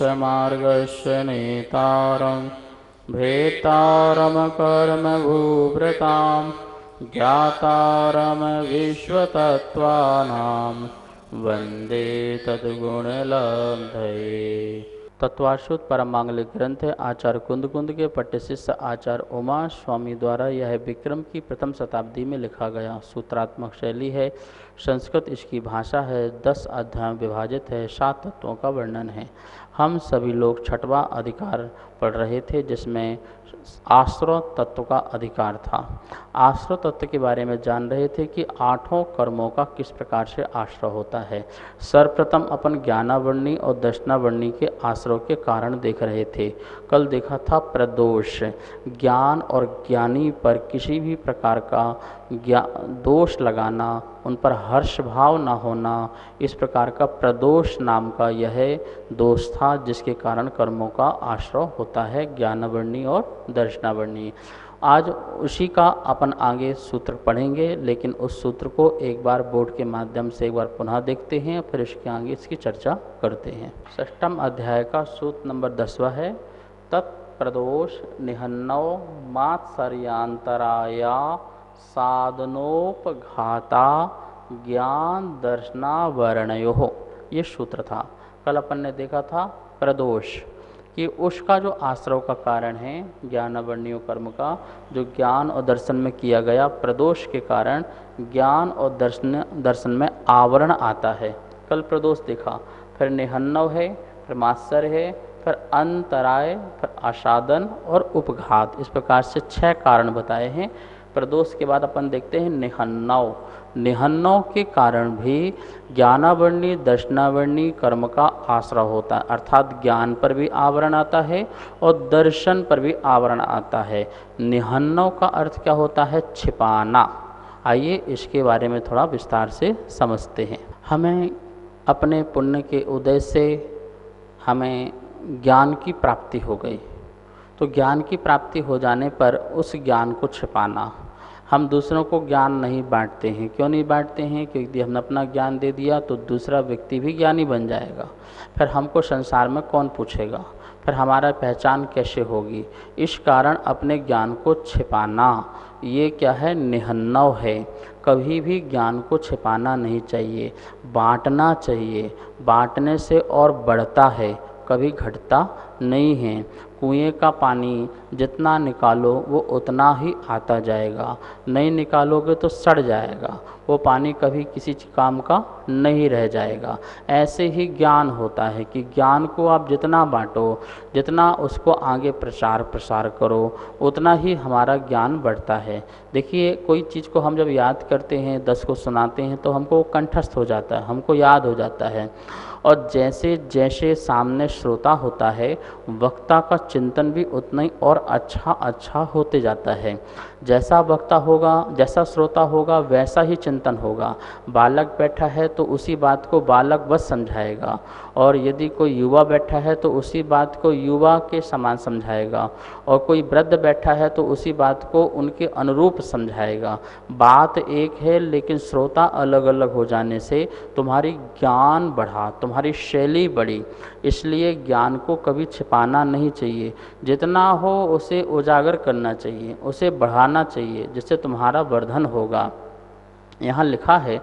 मोक्षमार्गस्य नेतारं भ्रेतारं कर्मभूभृतां ज्ञातारं विश्वतत्त्वानां वंदे तद्गुणलब्धये। तत्वाशुद्ध परम मांगलिक ग्रंथ है। आचार्य कुंद के पट्ट शिष्य आचार्य उमा स्वामी द्वारा यह विक्रम की प्रथम शताब्दी में लिखा गया सूत्रात्मक शैली है। संस्कृत इसकी भाषा है। 10 अध्यायों में विभाजित है। 7 तत्वों का वर्णन है। हम सभी लोग छठवां अधिकार पढ़ रहे थे जिसमें आश्रय तत्व का अधिकार था। आश्रय तत्व के बारे में जान रहे थे कि 8 कर्मों का किस प्रकार से आश्रय होता है। सर्वप्रथम अपन ज्ञानावरणी और दर्शनावरणी के आश्रय के कारण देख रहे थे। कल देखा था प्रदोष, ज्ञान और ज्ञानी पर किसी भी प्रकार का दोष लगाना, उन पर हर्ष भाव न होना, इस प्रकार का प्रदोष नाम का यह दोष था जिसके कारण कर्मों का आश्रय होता है, ज्ञानावरणी और दर्शनावरणी। आज उसी का अपन आगे सूत्र पढ़ेंगे, लेकिन उस सूत्र को एक बार बोर्ड के माध्यम से एक बार पुनः देखते हैं, फिर इसके आगे इसकी चर्चा करते हैं। 6वें अध्याय का सूत्र नंबर 10वां है। तत्प्रदोष निहन्नौ मात्सर्यांतराया साधनोपघाता ज्ञान दर्शनावरणयो। ये सूत्र था। कल अपन ने देखा था प्रदोष कि उसका जो आश्रय का कारण है ज्ञानावरणीय कर्म का, जो ज्ञान और दर्शन में किया गया, प्रदोष के कारण ज्ञान और दर्शन में आवरण आता है। कल प्रदोष देखा, फिर निहन्नव है, फिर मात्सर्य है, फिर अंतराय, फिर आसादन और उपघात। इस प्रकार से 6 कारण बताए हैं। प्रदोष के बाद अपन देखते हैं निहन्नव। निहन्नव के कारण भी ज्ञानावरणी दर्शनावरणी कर्म का आश्रय होता है, अर्थात ज्ञान पर भी आवरण आता है और दर्शन पर भी आवरण आता है। निहन्नव का अर्थ क्या होता है? छिपाना। आइए इसके बारे में थोड़ा विस्तार से समझते हैं। हमें अपने पुण्य के उदय से हमें ज्ञान की प्राप्ति हो गई, तो ज्ञान की प्राप्ति हो जाने पर उस ज्ञान को छिपाना। हम दूसरों को ज्ञान नहीं बांटते हैं। क्यों नहीं बांटते हैं? क्योंकि हमने अपना ज्ञान दे दिया तो दूसरा व्यक्ति भी ज्ञानी बन जाएगा, फिर हमको संसार में कौन पूछेगा, फिर हमारा पहचान कैसे होगी। इस कारण अपने ज्ञान को छिपाना, ये क्या है? निहन्नव है। कभी भी ज्ञान को छिपाना नहीं चाहिए, बांटना चाहिए। बांटने से और बढ़ता है, कभी घटता नहीं है। कुएं का पानी जितना निकालो वो उतना ही आता जाएगा, नहीं निकालोगे तो सड़ जाएगा, वो पानी कभी किसी काम का नहीं रह जाएगा। ऐसे ही ज्ञान होता है कि ज्ञान को आप जितना बांटो, जितना उसको आगे प्रसार करो, उतना ही हमारा ज्ञान बढ़ता है। देखिए, कोई चीज़ को हम जब याद करते हैं, 10 को सुनाते हैं तो हमको कंठस्थ हो जाता है, हमको याद हो जाता है। और जैसे जैसे सामने श्रोता होता है, वक्ता का चिंतन भी उतना ही और अच्छा होते जाता है। जैसा वक्ता होगा, जैसा श्रोता होगा, वैसा ही चिंतन होगा। बालक बैठा है तो उसी बात को बालक बस समझाएगा, और यदि कोई युवा बैठा है तो उसी बात को युवा के समान समझाएगा, और कोई वृद्ध बैठा है तो उसी बात को उनके अनुरूप समझाएगा। बात एक है, लेकिन श्रोता अलग अलग हो जाने से तुम्हारी ज्ञान बढ़ा, तुम्हारी शैली बढ़ी। इसलिए ज्ञान को कभी छिपाना नहीं चाहिए, जितना हो उसे उजागर करना चाहिए, उसे बढ़ाना चाहिए, जिससे तुम्हारा वर्धन होगा। यहाँ लिखा है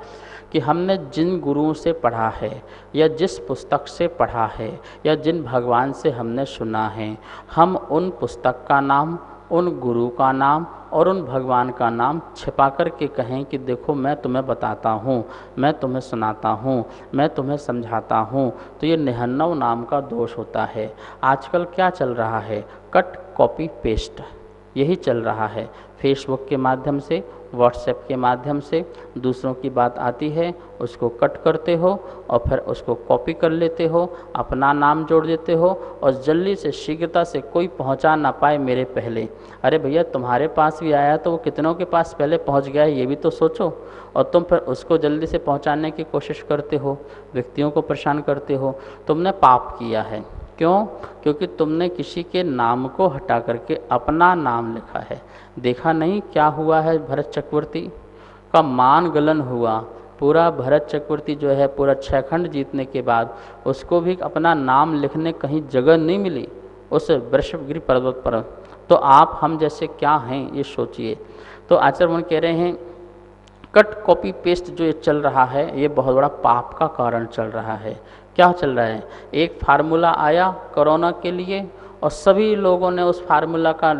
कि हमने जिन गुरुओं से पढ़ा है, या जिस पुस्तक से पढ़ा है, या जिन भगवान से हमने सुना है, हम उन पुस्तक का नाम, उन गुरु का नाम और उन भगवान का नाम छिपा कर के कहें कि देखो मैं तुम्हें बताता हूँ, मैं तुम्हें सुनाता हूँ, मैं तुम्हें समझाता हूँ, तो ये निहन्नव नाम का दोष होता है। आजकल क्या चल रहा है? कट कॉपी पेस्ट, यही चल रहा है। फेसबुक के माध्यम से, व्हाट्सएप के माध्यम से दूसरों की बात आती है, उसको कट करते हो और फिर उसको कॉपी कर लेते हो, अपना नाम जोड़ देते हो, और जल्दी से शीघ्रता से कोई पहुंचा ना पाए मेरे पहले। अरे भैया, तुम्हारे पास भी आया तो वो कितनों के पास पहले पहुंच गया है, ये भी तो सोचो। और तुम फिर उसको जल्दी से पहुंचाने की कोशिश करते हो, व्यक्तियों को परेशान करते हो। तुमने पाप किया है। क्यों? क्योंकि तुमने किसी के नाम को हटा करके अपना नाम लिखा है। देखा नहीं क्या हुआ है? भरत चक्रवर्ती का मान गलन हुआ, पूरा भरत चक्रवर्ती जो है पूरा 6 खंड जीतने के बाद उसको भी अपना नाम लिखने कहीं जगह नहीं मिली उस वृषभगिरि पर्वत पर। तो आप हम जैसे क्या हैं ये सोचिए। तो आचार्य मुनि कह रहे हैं कट कॉपी पेस्ट जो ये चल रहा है ये बहुत बड़ा पाप का कारण चल रहा है। क्या चल रहा है, एक फार्मूला आया कोरोना के लिए और सभी लोगों ने उस फार्मूला का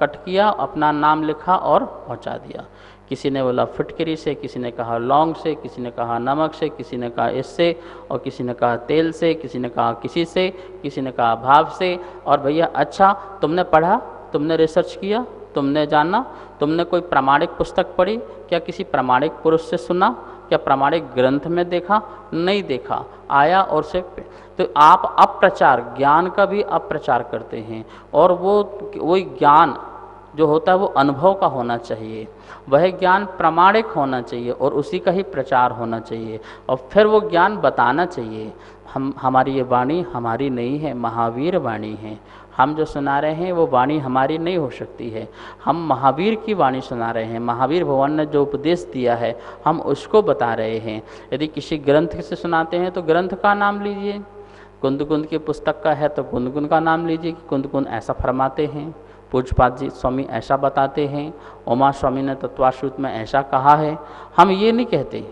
कट किया, अपना नाम लिखा और पहुंचा दिया। किसी ने बोला फिटकरी से, किसी ने कहा लौंग से, किसी ने कहा नमक से, किसी ने कहा इससे, और किसी ने कहा तेल से, किसी ने कहा किसी से, किसी ने कहा भाव से। और भैया अच्छा तुमने पढ़ा, तुमने रिसर्च किया, तुमने जाना, तुमने कोई प्रामाणिक पुस्तक पढ़ी क्या, किसी प्रामाणिक पुरुष से सुना क्या, प्रामाणिक ग्रंथ में देखा, नहीं देखा, आया और से। तो आप अप्रचार, ज्ञान का भी अप्रचार करते हैं। और वही ज्ञान जो होता है वो अनुभव का होना चाहिए, वह ज्ञान प्रामाणिक होना चाहिए और उसी का ही प्रचार होना चाहिए और फिर वो ज्ञान बताना चाहिए। हमारी ये वाणी हमारी नहीं है, महावीर वाणी है। हम जो सुना रहे हैं वो वाणी हमारी नहीं हो सकती है, हम महावीर की वाणी सुना रहे हैं। महावीर भगवान ने जो उपदेश दिया है हम उसको बता रहे हैं। यदि किसी ग्रंथ से सुनाते हैं तो ग्रंथ का नाम लीजिए, कुंद कुंद की पुस्तक का है तो कुंद कुंद का नाम लीजिए कि कुंद कुंद ऐसा फरमाते हैं, पूज्यपाद जी स्वामी ऐसा बताते हैं, उमा स्वामी ने तत्वाश्रुत में ऐसा कहा है। हम ये नहीं कहते,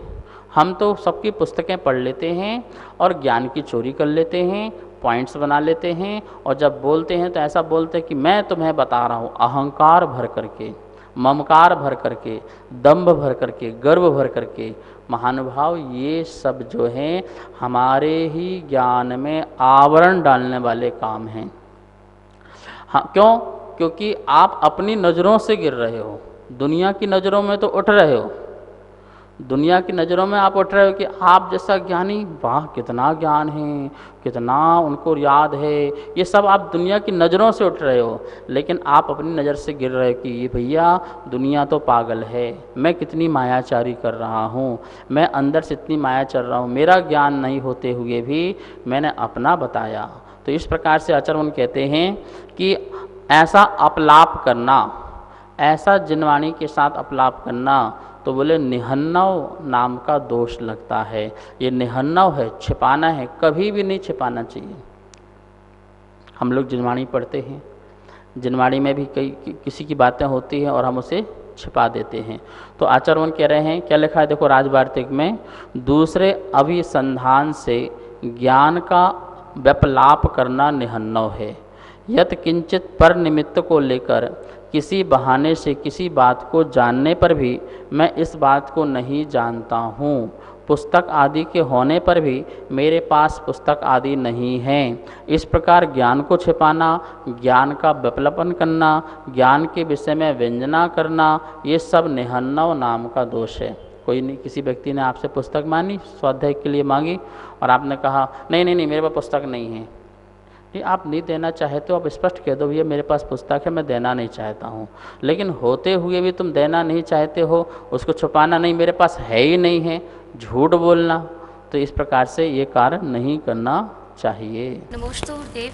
हम तो सबकी पुस्तकें पढ़ लेते हैं और ज्ञान की चोरी कर लेते हैं, पॉइंट्स बना लेते हैं और जब बोलते हैं तो ऐसा बोलते हैं कि मैं तुम्हें बता रहा हूँ, अहंकार भर करके, ममकार भर करके, दंभ भर करके, गर्व भर करके। महानुभाव ये सब जो हैं हमारे ही ज्ञान में आवरण डालने वाले काम हैं। हाँ, क्यों? क्योंकि आप अपनी नज़रों से गिर रहे हो, दुनिया की नज़रों में तो उठ रहे हो, दुनिया की नज़रों में आप उठ रहे हो कि आप जैसा ज्ञानी, वाह कितना ज्ञान है, कितना उनको याद है, ये सब आप दुनिया की नज़रों से उठ रहे हो। लेकिन आप अपनी नज़र से गिर रहे हो कि ये भैया दुनिया तो पागल है, मैं कितनी मायाचारी कर रहा हूँ, मैं अंदर से इतनी माया चल रहा हूँ, मेरा ज्ञान नहीं होते हुए भी मैंने अपना बताया। तो इस प्रकार से आचार्य कहते हैं कि ऐसा अपलाप करना, ऐसा जिनवाणी के साथ अपलाप करना, तो बोले निहन्नव नाम का दोष लगता है। ये निहन्नव है, छिपाना है, कभी भी नहीं छिपाना चाहिए। हम लोग जिनवाणी पढ़ते हैं, जिनवाणी में भी किसी की बातें होती हैं और हम उसे छिपा देते हैं। तो आचार्य कह रहे हैं, क्या लिखा है देखो राजवार्तिक में, दूसरे अभिसंधान से ज्ञान का व्यपलाप करना निहन्नव है। यत किंचित पर निमित्त को लेकर किसी बहाने से किसी बात को जानने पर भी मैं इस बात को नहीं जानता हूँ, पुस्तक आदि के होने पर भी मेरे पास पुस्तक आदि नहीं है। इस प्रकार ज्ञान को छिपाना, ज्ञान का विपलपन करना, ज्ञान के विषय में व्यंजना करना, ये सब निहन्नव नाम का दोष है। कोई नहीं, किसी व्यक्ति ने आपसे पुस्तक मांगी, स्वाध्याय के लिए मांगी और आपने कहा नहीं नहीं नहीं मेरे पास पुस्तक नहीं है। ये आप नहीं देना चाहते हो, आप स्पष्ट कह दो भैया मेरे पास पुस्तक है, मैं देना नहीं चाहता हूँ। लेकिन होते हुए भी तुम देना नहीं चाहते हो, उसको छुपाना, नहीं मेरे पास है ही नहीं है, झूठ बोलना, तो इस प्रकार से ये कार्य नहीं करना चाहिए। नमोस्तु गुरुदेव।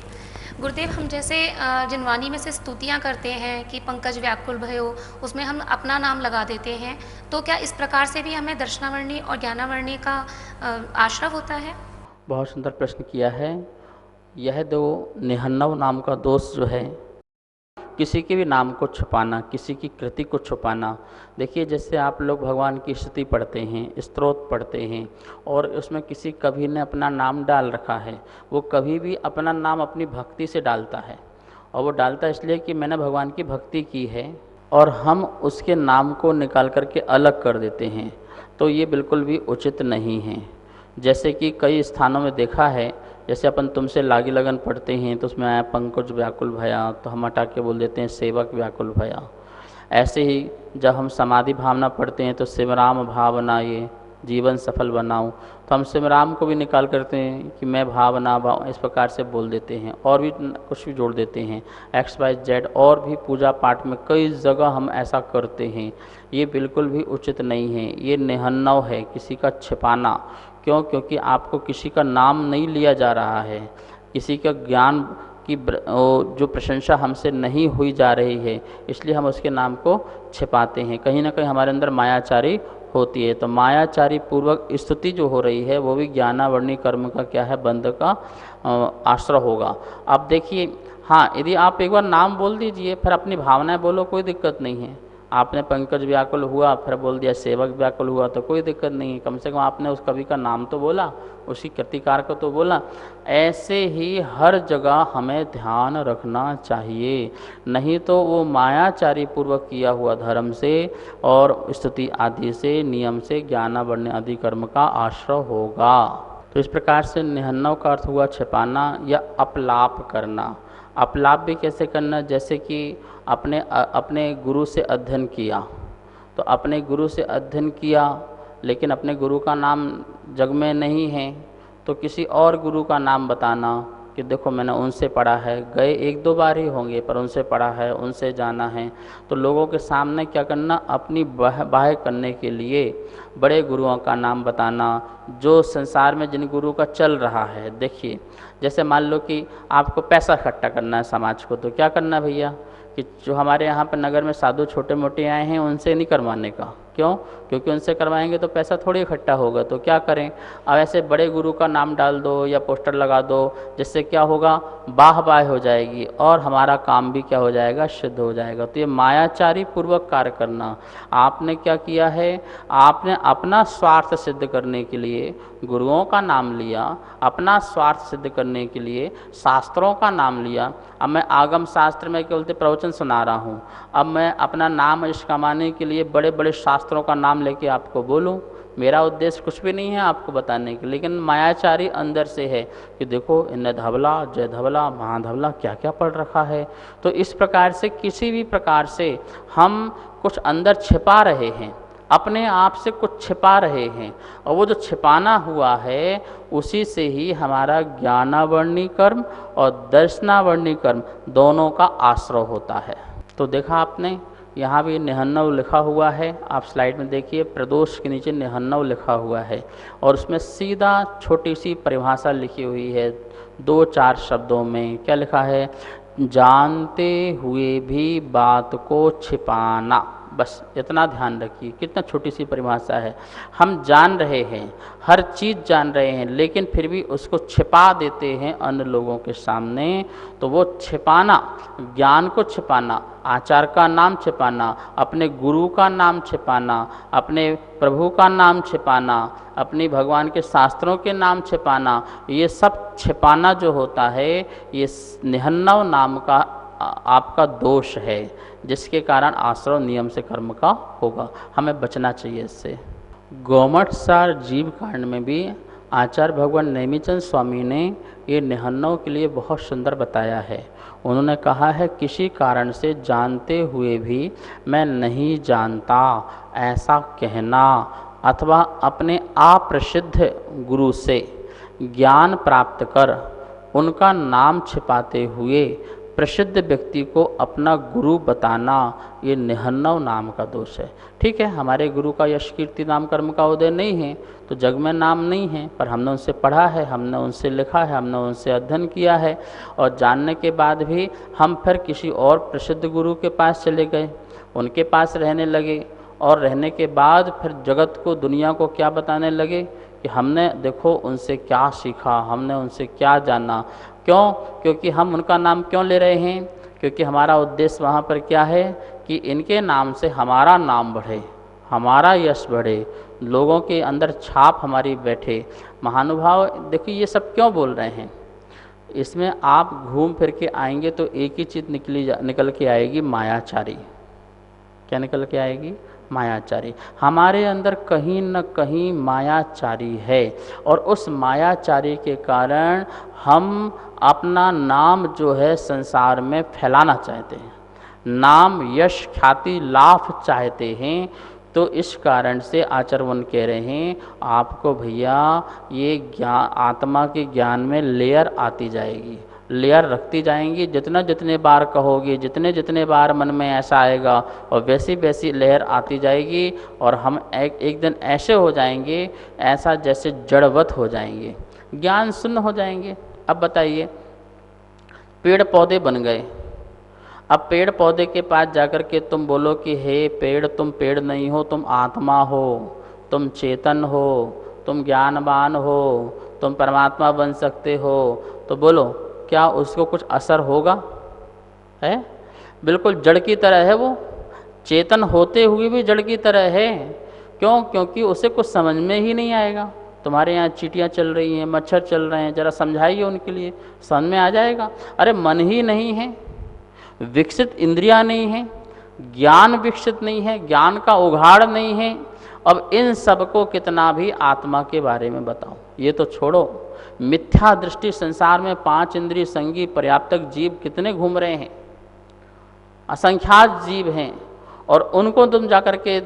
गुरुदेव, हम जैसे जिनवाणी में से स्तुतियाँ करते हैं कि पंकज व्याकुल भयो, उसमें हम अपना नाम लगा देते हैं, तो क्या इस प्रकार से भी हमें दर्शनावर्णी और ज्ञानावर्णी का आश्रय होता है? बहुत सुंदर प्रश्न किया है। यह दो निहन्नव नाम का दोष जो है, किसी के भी नाम को छुपाना, किसी की कृति को छुपाना। देखिए जैसे आप लोग भगवान की स्तुति पढ़ते हैं, स्तोत्र पढ़ते हैं और उसमें किसी कवि ने अपना नाम डाल रखा है, वो कभी भी अपना नाम अपनी भक्ति से डालता है और वो डालता है इसलिए कि मैंने भगवान की भक्ति की है, और हम उसके नाम को निकाल करके अलग कर देते हैं, तो ये बिल्कुल भी उचित नहीं है। जैसे कि कई स्थानों में देखा है, जैसे अपन तुमसे लागी लगन पढ़ते हैं तो उसमें आया पंकज व्याकुल भया, तो हम हटा के बोल देते हैं सेवक व्याकुल भया। ऐसे ही जब हम समाधि भावना पढ़ते हैं तो सिमराम भावना ये जीवन सफल बनाऊं, तो हम सिमराम को भी निकाल करते हैं कि मैं भावना इस प्रकार से बोल देते हैं और भी कुछ भी जोड़ देते हैं XYZ, और भी पूजा पाठ में कई जगह हम ऐसा करते हैं। ये बिल्कुल भी उचित नहीं है, ये निहन्नव है, किसी का छिपाना। क्यों? क्योंकि आपको किसी का नाम नहीं लिया जा रहा है, किसी का ज्ञान की जो प्रशंसा हमसे नहीं हुई जा रही है, इसलिए हम उसके नाम को छिपाते हैं। कहीं ना कहीं हमारे अंदर मायाचारी होती है। तो मायाचारी पूर्वक स्तुति जो हो रही है वो भी ज्ञानावर्णी कर्म का क्या है, बंध का आश्रय होगा। अब देखिए, हाँ, यदि आप एक बार नाम बोल दीजिए फिर अपनी भावनाएं बोलो, कोई दिक्कत नहीं है। आपने पंकज व्याकुल हुआ फिर बोल दिया सेवक व्याकुल हुआ तो कोई दिक्कत नहीं है, कम से कम आपने उस कवि का नाम तो बोला, उसी कृतिकार को तो बोला। ऐसे ही हर जगह हमें ध्यान रखना चाहिए, नहीं तो वो मायाचारी पूर्वक किया हुआ धर्म से और स्तुति आदि से, नियम से ज्ञानावर्ण्य आदि कर्म का आश्रय होगा। तो इस प्रकार से निहन्नव का अर्थ हुआ छिपाना या अपलाप करना। अपलाप भी कैसे करना, जैसे कि अपने गुरु से अध्ययन किया, तो अपने गुरु से अध्ययन किया लेकिन अपने गुरु का नाम जग में नहीं है, तो किसी और गुरु का नाम बताना कि देखो मैंने उनसे पढ़ा है, गए एक दो बार ही होंगे पर उनसे पढ़ा है, उनसे जाना है। तो लोगों के सामने क्या करना, अपनी बाह करने के लिए बड़े गुरुओं का नाम बताना जो संसार में जिन गुरु का चल रहा है। देखिए, जैसे मान लो कि आपको पैसा इकट्ठा करना है समाज को, तो क्या करना भैया कि जो हमारे यहाँ पर नगर में साधु छोटे मोटे आए हैं उनसे नहीं करवाने का। क्यों? क्योंकि उनसे करवाएंगे तो पैसा थोड़ी इकट्ठा होगा, तो क्या करें, अब ऐसे बड़े गुरु का नाम डाल दो या पोस्टर लगा दो, जिससे क्या होगा, बाह हो जाएगी और हमारा काम भी क्या हो जाएगा, सिद्ध हो जाएगा। तो ये मायाचारी पूर्वक कार्य करना। आपने क्या किया है, आपने अपना स्वार्थ सिद्ध करने के लिए गुरुओं का नाम लिया, अपना स्वार्थ सिद्ध करने के लिए शास्त्रों का नाम लिया। अब मैं आगम शास्त्र में केवल प्रवचन सुना रहा हूँ, अब मैं अपना नाम यश कमाने के लिए बड़े बड़े शास्त्रों का नाम लेके आपको बोलूँ, मेरा उद्देश्य कुछ भी नहीं है आपको बताने के, लेकिन मायाचारी अंदर से है कि देखो इन्हें धवला, जय धवला, महाधवला क्या क्या पढ़ रखा है। तो इस प्रकार से किसी भी प्रकार से हम कुछ अंदर छिपा रहे हैं, अपने आप से कुछ छिपा रहे हैं, और वो जो छिपाना हुआ है उसी से ही हमारा ज्ञानावर्णी कर्म और दर्शनावर्णी कर्म दोनों का आश्रय होता है। तो देखा आपने, यहाँ भी निहन्नव लिखा हुआ है, आप स्लाइड में देखिए, प्रदोष के नीचे निहन्नव लिखा हुआ है और उसमें सीधा छोटी सी परिभाषा लिखी हुई है 2-4 शब्दों में। क्या लिखा है, जानते हुए भी बात को छिपाना। बस इतना ध्यान रखिए, कितना छोटी सी परिभाषा है। हम जान रहे हैं, हर चीज़ जान रहे हैं, लेकिन फिर भी उसको छिपा देते हैं अन्य लोगों के सामने। तो वो छिपाना, ज्ञान को छिपाना, आचार का नाम छिपाना, अपने गुरु का नाम छिपाना, अपने प्रभु का नाम छिपाना, अपनी भगवान के शास्त्रों के नाम छिपाना, ये सब छिपाना जो होता है ये निहन्नव नाम का आपका दोष है, जिसके कारण आश्रय नियम से कर्म का होगा। हमें बचना चाहिए इससे। गौमठ सार जीव कांड में भी आचार्य भगवान नेमिचंद स्वामी ने ये निहन्नव के लिए बहुत सुंदर बताया है। उन्होंने कहा है, किसी कारण से जानते हुए भी मैं नहीं जानता ऐसा कहना, अथवा अपने अप्रसिद्ध गुरु से ज्ञान प्राप्त कर उनका नाम छिपाते हुए प्रसिद्ध व्यक्ति को अपना गुरु बताना, ये निहन्नव नाम का दोष है। ठीक है, हमारे गुरु का यश कीर्ति नाम कर्म का उदय नहीं है, तो जग में नाम नहीं है, पर हमने उनसे पढ़ा है, हमने उनसे लिखा है, हमने उनसे अध्ययन किया है, और जानने के बाद भी हम फिर किसी और प्रसिद्ध गुरु के पास चले गए, उनके पास रहने लगे, और रहने के बाद फिर जगत को, दुनिया को क्या बताने लगे कि हमने देखो उनसे क्या सीखा, हमने उनसे क्या जाना। क्यों? क्योंकि हम उनका नाम क्यों ले रहे हैं? क्योंकि हमारा उद्देश्य वहाँ पर क्या है कि इनके नाम से हमारा नाम बढ़े, हमारा यश बढ़े, लोगों के अंदर छाप हमारी बैठे। महानुभाव देखिए ये सब क्यों बोल रहे हैं, इसमें आप घूम फिर के आएंगे तो एक ही चीज़ निकल के आएगी, मायाचारी। क्या निकल के आएगी? मायाचारी। हमारे अंदर कहीं न कहीं मायाचारी है, और उस मायाचारी के कारण हम अपना नाम जो है संसार में फैलाना चाहते हैं, नाम, यश, ख्याति, लाभ चाहते हैं। तो इस कारण से आचरण कह रहे हैं आपको भैया, ये ज्ञान, आत्मा के ज्ञान में लेयर आती जाएगी, लेयर रखती जाएंगी। जितना जितने बार कहोगे, जितने जितने बार मन में ऐसा आएगा, और वैसी वैसी लेयर आती जाएगी, और हम एक दिन ऐसे हो जाएंगे, ऐसा जैसे जड़वत हो जाएंगे, ज्ञान शून्य हो जाएंगे। अब बताइए, पेड़ पौधे बन गए, अब पेड़ पौधे के पास जाकर के तुम बोलो कि हे पेड़, तुम पेड़ नहीं हो, तुम आत्मा हो, तुम चेतन हो, तुम ज्ञानवान हो, तुम परमात्मा बन सकते हो, तो बोलो क्या उसको कुछ असर होगा? है बिल्कुल जड़ की तरह है वो, चेतन होते हुए भी जड़ की तरह है। क्यों? क्योंकि उसे कुछ समझ में ही नहीं आएगा। तुम्हारे यहाँ चींटियाँ चल रही हैं, मच्छर चल रहे हैं, जरा समझाइए उनके लिए, समझ में आ जाएगा। अरे मन ही नहीं है, विकसित इंद्रियां नहीं है, ज्ञान विकसित नहीं है, ज्ञान का उघाड़ नहीं है। अब इन सब को कितना भी आत्मा के बारे में बताओ, ये तो छोड़ो। मिथ्या दृष्टि संसार में 5 इंद्रिय संगी पर्याप्तक जीव कितने घूम रहे हैं, असंख्यात जीव हैं, और उनको तुम जाकर के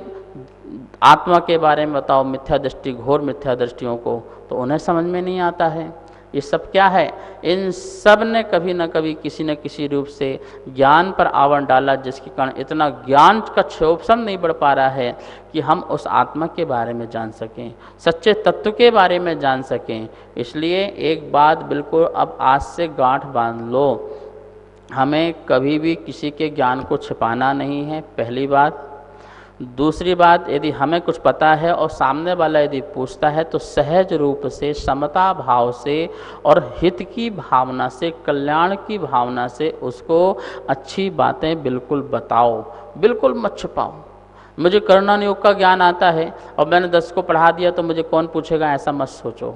आत्मा के बारे में बताओ, मिथ्या दृष्टि, घोर मिथ्या दृष्टियों को, तो उन्हें समझ में नहीं आता है। ये सब क्या है? इन सब ने कभी न कभी किसी न किसी रूप से ज्ञान पर आवरण डाला, जिसके कारण इतना ज्ञान का क्षोभसम नहीं बढ़ पा रहा है कि हम उस आत्मा के बारे में जान सकें, सच्चे तत्व के बारे में जान सकें। इसलिए एक बात बिल्कुल अब आज से गांठ बांध लो, हमें कभी भी किसी के ज्ञान को छिपाना नहीं है, पहली बात। दूसरी बात, यदि हमें कुछ पता है और सामने वाला यदि पूछता है तो सहज रूप से, समता भाव से और हित की भावना से, कल्याण की भावना से उसको अच्छी बातें बिल्कुल बताओ, बिल्कुल मत छुपाओ। मुझे कर्णन योग का ज्ञान आता है और मैंने 10 को पढ़ा दिया तो मुझे कौन पूछेगा, ऐसा मत सोचो।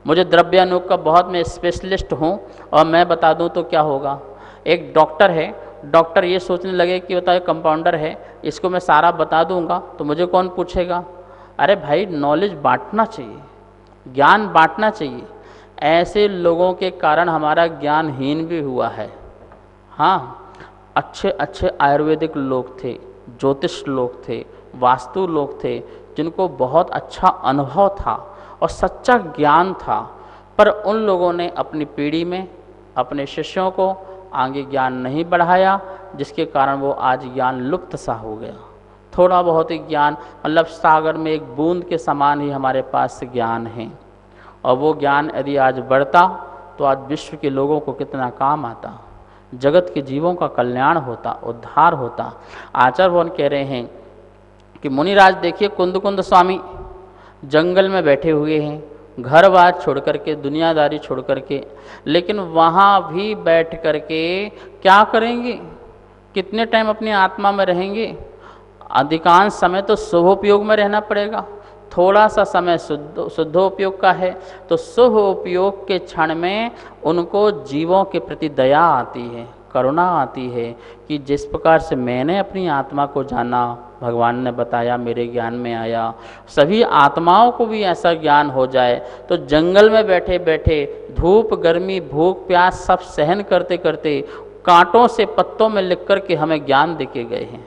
मुझे द्रव्यानुयोग का बहुत मैं स्पेशलिस्ट हूँ और मैं बता दूँ तो क्या होगा। एक डॉक्टर है, डॉक्टर ये सोचने लगे कि बताओ कंपाउंडर है, इसको मैं सारा बता दूंगा तो मुझे कौन पूछेगा। अरे भाई, नॉलेज बांटना चाहिए, ज्ञान बांटना चाहिए। ऐसे लोगों के कारण हमारा ज्ञानहीन भी हुआ है। हाँ, अच्छे अच्छे आयुर्वेदिक लोग थे, ज्योतिष लोग थे, वास्तु लोग थे, जिनको बहुत अच्छा अनुभव था और सच्चा ज्ञान था, पर उन लोगों ने अपनी पीढ़ी में अपने शिष्यों को आगे ज्ञान नहीं बढ़ाया, जिसके कारण वो आज ज्ञान लुप्त सा हो गया। थोड़ा बहुत ही ज्ञान, मतलब सागर में एक बूंद के समान ही हमारे पास ज्ञान है, और वो ज्ञान यदि आज बढ़ता तो आज विश्व के लोगों को कितना काम आता, जगत के जीवों का कल्याण होता, उद्धार होता। आचार्य भगवान कह रहे हैं कि मुनिराज देखिए, कुंद कुंद स्वामी जंगल में बैठे हुए हैं, घर बार छोड़ करके, दुनियादारी छोड़ करके, लेकिन वहाँ भी बैठ करके क्या करेंगे? कितने टाइम अपनी आत्मा में रहेंगे? अधिकांश समय तो शुभोपयोग में रहना पड़ेगा, थोड़ा सा समय शुद्धोपयोग का है, तो शुभ उपयोग के क्षण में उनको जीवों के प्रति दया आती है, करुणा आती है कि जिस प्रकार से मैंने अपनी आत्मा को जाना, भगवान ने बताया, मेरे ज्ञान में आया, सभी आत्माओं को भी ऐसा ज्ञान हो जाए। तो जंगल में बैठे बैठे धूप, गर्मी, भूख, प्यास सब सहन करते करते कांटों से पत्तों में लिख कर के हमें ज्ञान देके गए हैं,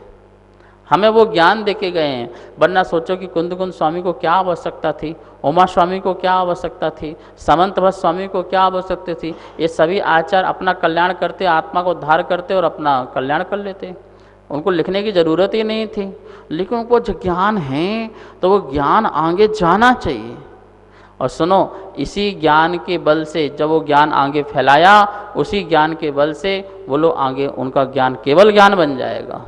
हमें वो ज्ञान देके गए हैं। वरना सोचो कि कुंद कुंद स्वामी को क्या आवश्यकता थी, उमा स्वामी को क्या आवश्यकता थी, समंत भट्ट स्वामी को क्या आवश्यकता थी। ये सभी आचार्य अपना कल्याण करते, आत्मा को उद्धार करते और अपना कल्याण कर लेते, उनको लिखने की ज़रूरत ही नहीं थी। लेकिन उनको जो ज्ञान है तो वो ज्ञान आगे जाना चाहिए। और सुनो, इसी ज्ञान के बल से जब वो ज्ञान आगे फैलाया, उसी ज्ञान के बल से वो लोग आगे, उनका ज्ञान केवल ज्ञान बन जाएगा,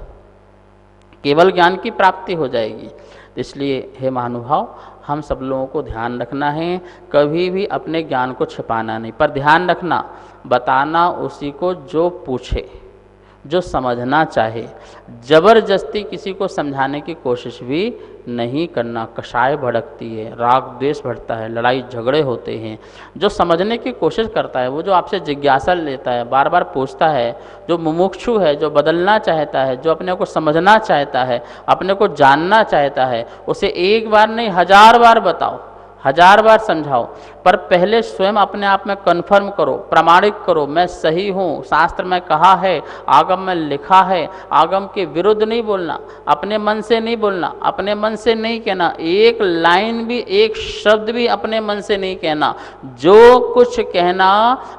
केवल ज्ञान की प्राप्ति हो जाएगी। तो इसलिए हे महानुभाव, हम सब लोगों को ध्यान रखना है, कभी भी अपने ज्ञान को छिपाना नहीं, पर ध्यान रखना, बताना उसी को जो पूछे, जो समझना चाहे। जबरदस्ती किसी को समझाने की कोशिश भी नहीं करना, कषाय भड़कती है, राग द्वेष बढ़ता है, लड़ाई झगड़े होते हैं। जो समझने की कोशिश करता है, वो जो आपसे जिज्ञासा लेता है, बार बार पूछता है, जो मुमुक्षु है, जो बदलना चाहता है, जो अपने को समझना चाहता है, अपने को जानना चाहता है, उसे एक बार नहीं 1000 बार बताओ, 1000 बार समझाओ, पर पहले स्वयं अपने आप में कन्फर्म करो, प्रमाणित करो, मैं सही हूँ, शास्त्र में कहा है, आगम में लिखा है। आगम के विरुद्ध नहीं बोलना, अपने मन से नहीं बोलना, अपने मन से नहीं कहना, एक लाइन भी, एक शब्द भी अपने मन से नहीं कहना। जो कुछ कहना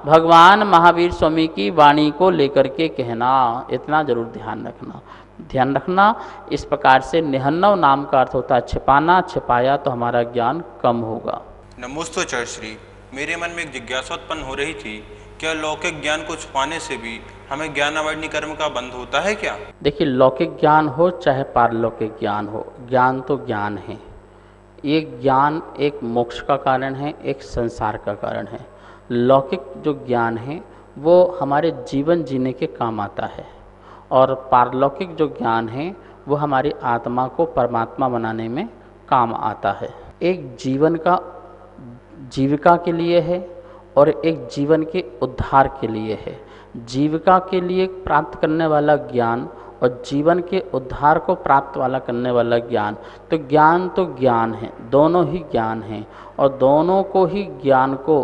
भगवान महावीर स्वामी की वाणी को लेकर के कहना, इतना जरूर ध्यान रखना। ध्यान रखना, इस प्रकार से निहन्नव नाम का अर्थ होता है छिपाना, छिपाया तो हमारा ज्ञान कम होगा। नमोस्तुते श्री, मेरे मन में एक जिज्ञासा उत्पन्न हो रही थी, क्या लौकिक ज्ञान को छुपाने से भी हमें ज्ञानावरणी कर्म का बंध होता है क्या? देखिए, लौकिक ज्ञान हो चाहे पारलौकिक ज्ञान हो, ज्ञान तो ज्ञान है, ये ज्ञान एक मोक्ष का कारण है, एक संसार का कारण है। लौकिक जो ज्ञान है वो हमारे जीवन जीने के काम आता है, और पारलौकिक जो ज्ञान है वो हमारी आत्मा को परमात्मा बनाने में काम आता है। एक जीवन का जीविका के लिए है और एक जीवन के उद्धार के लिए है। जीविका के लिए प्राप्त करने वाला ज्ञान और जीवन के उद्धार को प्राप्त वाला करने वाला ज्ञान, तो ज्ञान है, दोनों ही ज्ञान हैं, और दोनों को ही ज्ञान को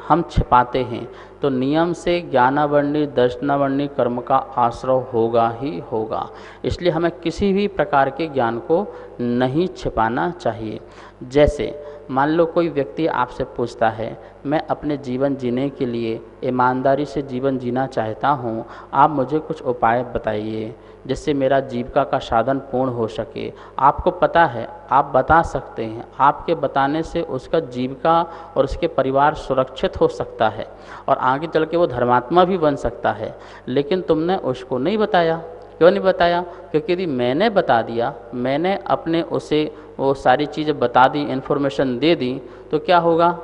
हम छिपाते हैं। तो नियम से ज्ञानावरणी दर्शनावरणी कर्म का आश्रय होगा ही होगा। इसलिए हमें किसी भी प्रकार के ज्ञान को नहीं छिपाना चाहिए। जैसे मान लो कोई व्यक्ति आपसे पूछता है, मैं अपने जीवन जीने के लिए ईमानदारी से जीवन जीना चाहता हूँ, आप मुझे कुछ उपाय बताइए जिससे मेरा जीविका का साधन पूर्ण हो सके। आपको पता है, आप बता सकते हैं, आपके बताने से उसका जीविका और उसके परिवार सुरक्षित हो सकता है और आगे चल के वो धर्मात्मा भी बन सकता है, लेकिन तुमने उसको नहीं बताया। क्यों नहीं बताया? क्योंकि यदि मैंने बता दिया, मैंने अपने उसे वो सारी चीज़ें बता दी, इन्फॉर्मेशन दे दी, तो क्या होगा,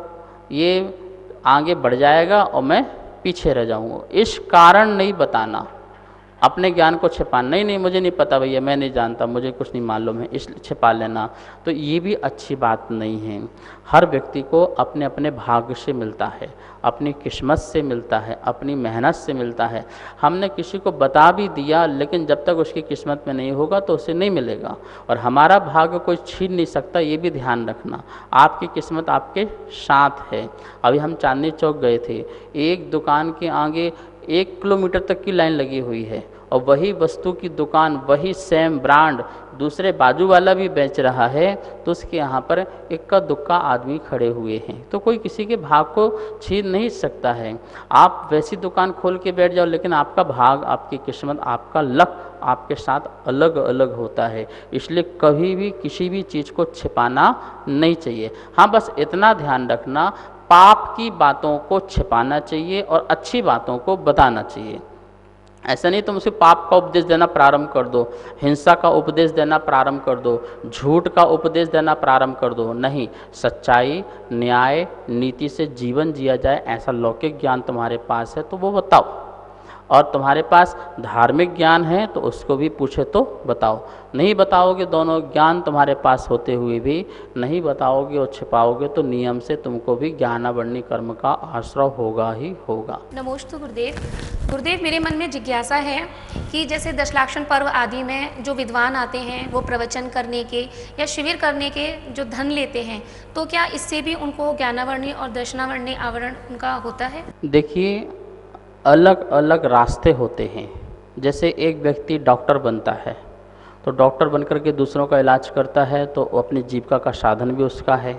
ये आगे बढ़ जाएगा और मैं पीछे रह जाऊँगा। इस कारण नहीं बताना, अपने ज्ञान को छिपाना, नहीं मुझे नहीं पता भैया, मैं नहीं जानता, मुझे कुछ नहीं मालूम है, इसलिए छिपा लेना, तो ये भी अच्छी बात नहीं है। हर व्यक्ति को अपने अपने भाग्य से मिलता है, अपनी किस्मत से मिलता है, अपनी मेहनत से मिलता है। हमने किसी को बता भी दिया, लेकिन जब तक उसकी किस्मत में नहीं होगा तो उसे नहीं मिलेगा, और हमारा भाग्य कोई छीन नहीं सकता, ये भी ध्यान रखना। आपकी किस्मत आपके साथ है। अभी हम चांदनी चौक गए थे, एक दुकान के आगे 1 किलोमीटर तक की लाइन लगी हुई है, और वही वस्तु की दुकान, वही सेम ब्रांड दूसरे बाजू वाला भी बेच रहा है, तो उसके यहाँ पर इक्का दुक्का आदमी खड़े हुए हैं। तो कोई किसी के भाग को छीन नहीं सकता है। आप वैसी दुकान खोल के बैठ जाओ, लेकिन आपका भाग, आपकी किस्मत, आपका लक आपके साथ अलग अलग होता है। इसलिए कभी भी किसी भी चीज़ को छिपाना नहीं चाहिए। हाँ, बस इतना ध्यान रखना, पाप की बातों को छिपाना चाहिए और अच्छी बातों को बताना चाहिए। ऐसा नहीं तुम उसे पाप का उपदेश देना प्रारंभ कर दो, हिंसा का उपदेश देना प्रारंभ कर दो, झूठ का उपदेश देना प्रारंभ कर दो। नहीं, सच्चाई, न्याय, नीति से जीवन जिया जाए, ऐसा लौकिक ज्ञान तुम्हारे पास है तो वो बताओ, और तुम्हारे पास धार्मिक ज्ञान है तो उसको भी पूछे तो बताओ। नहीं बताओगे, दोनों ज्ञान तुम्हारे पास होते हुए भी नहीं बताओगे और छिपाओगे, तो नियम से तुमको भी ज्ञानावरणी कर्म का आश्रय होगा ही होगा। नमोस्तु गुरुदेव। गुरुदेव, मेरे मन में जिज्ञासा है कि जैसे दशलाक्षण पर्व आदि में जो विद्वान आते हैं वो प्रवचन करने के या शिविर करने के जो धन लेते हैं, तो क्या इससे भी उनको ज्ञानावरणी और दर्शनावरणी आवरण उनका होता है? देखिए, अलग अलग रास्ते होते हैं। जैसे एक व्यक्ति डॉक्टर बनता है, तो डॉक्टर बनकर के दूसरों का इलाज करता है, तो अपनी जीविका का साधन भी उसका है।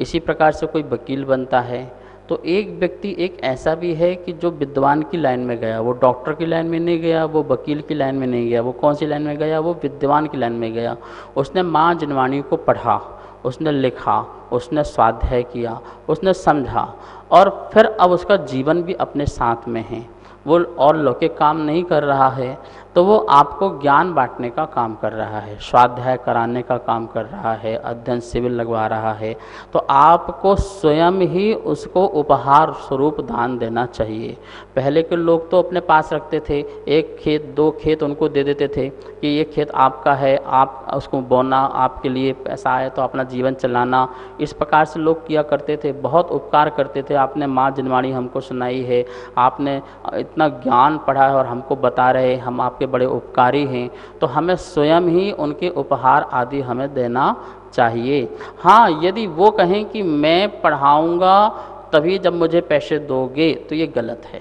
इसी प्रकार से कोई वकील बनता है, तो एक व्यक्ति एक ऐसा भी है कि जो विद्वान की लाइन में गया, वो डॉक्टर की लाइन में नहीं गया, वो वकील की लाइन में नहीं गया, वो कौन सी लाइन में गया, वो विद्वान की लाइन में गया। उसने माँ जिनवाणी को पढ़ा, उसने लिखा, उसने स्वाध्याय किया, उसने समझा, और फिर अब उसका जीवन भी अपने साथ में है। वो और लौकिक काम नहीं कर रहा है, तो वो आपको ज्ञान बांटने का काम कर रहा है, स्वाध्याय कराने का काम कर रहा है, अध्ययन शिविर लगवा रहा है। तो आपको स्वयं ही उसको उपहार स्वरूप दान देना चाहिए। पहले के लोग तो अपने पास रखते थे, 1 खेत 2 खेत उनको दे देते थे कि ये खेत आपका है, आप उसको बोना, आपके लिए पैसा आए तो अपना जीवन चलाना। इस प्रकार से लोग किया करते थे, बहुत उपकार करते थे। आपने माँ जिनवाणी हमको सुनाई है, आपने इतना ज्ञान पढ़ा है और हमको बता रहे, हम आपके बड़े उपकारी हैं, तो हमें स्वयं ही उनके उपहार आदि हमें देना चाहिए। हाँ, यदि वो कहें कि मैं पढ़ाऊँगा तभी जब मुझे पैसे दोगे, तो ये गलत है,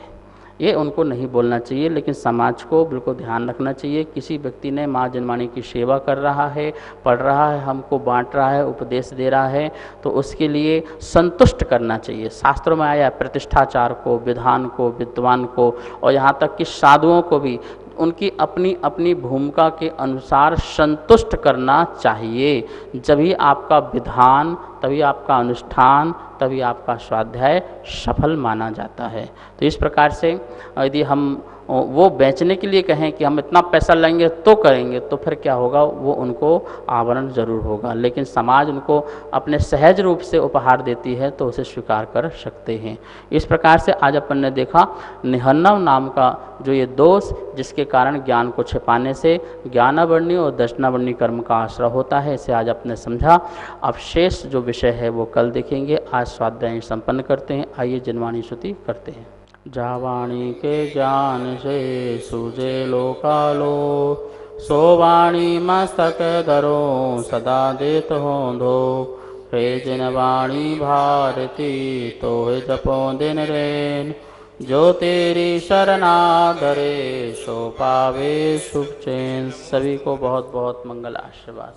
ये उनको नहीं बोलना चाहिए। लेकिन समाज को बिल्कुल ध्यान रखना चाहिए, किसी व्यक्ति ने माँ जिनवाणी की सेवा कर रहा है, पढ़ रहा है, हमको बांट रहा है, उपदेश दे रहा है, तो उसके लिए संतुष्ट करना चाहिए। शास्त्रों में आया प्रतिष्ठाचार को, विधान को, विद्वान को, और यहाँ तक कि साधुओं को भी उनकी अपनी अपनी भूमिका के अनुसार संतुष्ट करना चाहिए। जब ही आपका विधान, तभी आपका अनुष्ठान, तभी आपका स्वाध्याय सफल माना जाता है। तो इस प्रकार से यदि हम वो बेचने के लिए कहें कि हम इतना पैसा लेंगे तो करेंगे, तो फिर क्या होगा, वो उनको आवरण जरूर होगा। लेकिन समाज उनको अपने सहज रूप से उपहार देती है तो उसे स्वीकार कर सकते हैं। इस प्रकार से आज अपन ने देखा निहन्नव नाम का जो ये दोष, जिसके कारण ज्ञान को छिपाने से ज्ञानावरणी और दर्शनावरणी कर्म का आश्रय होता है, इसे आज आपने समझा। अब शेष जो विषय है वो कल देखेंगे। आज स्वाध्याय संपन्न करते हैं। आइए जिनवाणी स्तुति करते हैं। जावाणी के ज्ञान से सूझे लोकालो, सो वाणी मस्तक धरो सदा देत हो धो। हे जिनवाणी भारती तो है जपो दिन रेन, जो तेरी शरणा धरे सो पावे सुख चैन। सभी को बहुत बहुत मंगल आशीर्वाद।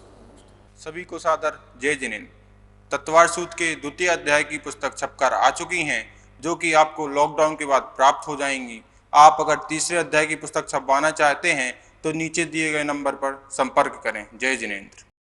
सभी को सादर जय जिनेन्द्र। तत्वार सूत्र के द्वितीय अध्याय की पुस्तक छपकर आ चुकी हैं, जो कि आपको लॉकडाउन के बाद प्राप्त हो जाएंगी। आप अगर तीसरे अध्याय की पुस्तक छपवाना चाहते हैं तो नीचे दिए गए नंबर पर संपर्क करें। जय जिनेन्द्र।